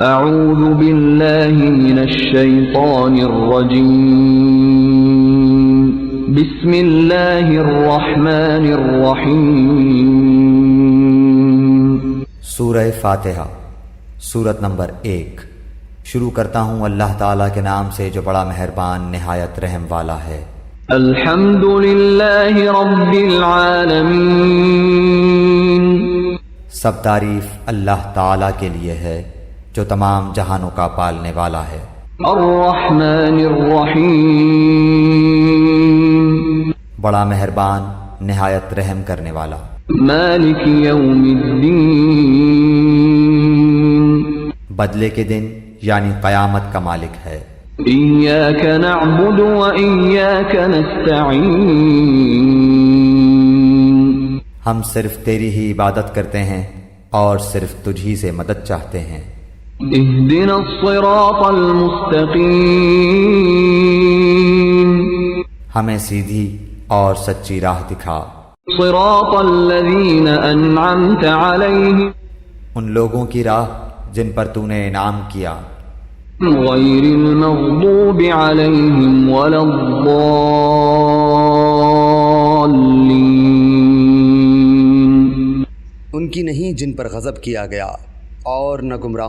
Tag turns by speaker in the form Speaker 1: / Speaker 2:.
Speaker 1: اعوذ باللہ من الشیطان الرجیم بسم اللہ الرحمن الرحیم۔
Speaker 2: سورہ فاتحہ، سورت نمبر 1۔ شروع کرتا ہوں اللہ تعالیٰ کے نام سے جو بڑا مہربان نہایت رحم والا ہے۔
Speaker 1: الحمد للہ رب العالمین،
Speaker 2: سب تعریف اللہ تعالیٰ کے لیے ہے جو تمام جہانوں کا پالنے والا ہے۔
Speaker 1: الرحمن الرحیم،
Speaker 2: بڑا مہربان نہایت رحم کرنے والا۔
Speaker 1: مالک یوم الدین،
Speaker 2: بدلے کے دن یعنی قیامت کا مالک ہے۔
Speaker 1: ایاک نعبد و ایاک نستعین،
Speaker 2: ہم صرف تیری ہی عبادت کرتے ہیں اور صرف تجھ ہی سے مدد چاہتے ہیں۔
Speaker 1: اہدنا الصراط المستقیم،
Speaker 2: ہمیں سیدھی اور سچی راہ دکھا۔
Speaker 1: صراط الذین انعمت علیہم،
Speaker 2: ان لوگوں کی راہ جن پر تو نے انعام کیا،
Speaker 1: غیر المغضوب علیہم ولا الضالین،
Speaker 3: ان کی نہیں جن پر غضب کیا گیا اور نہ گمراہ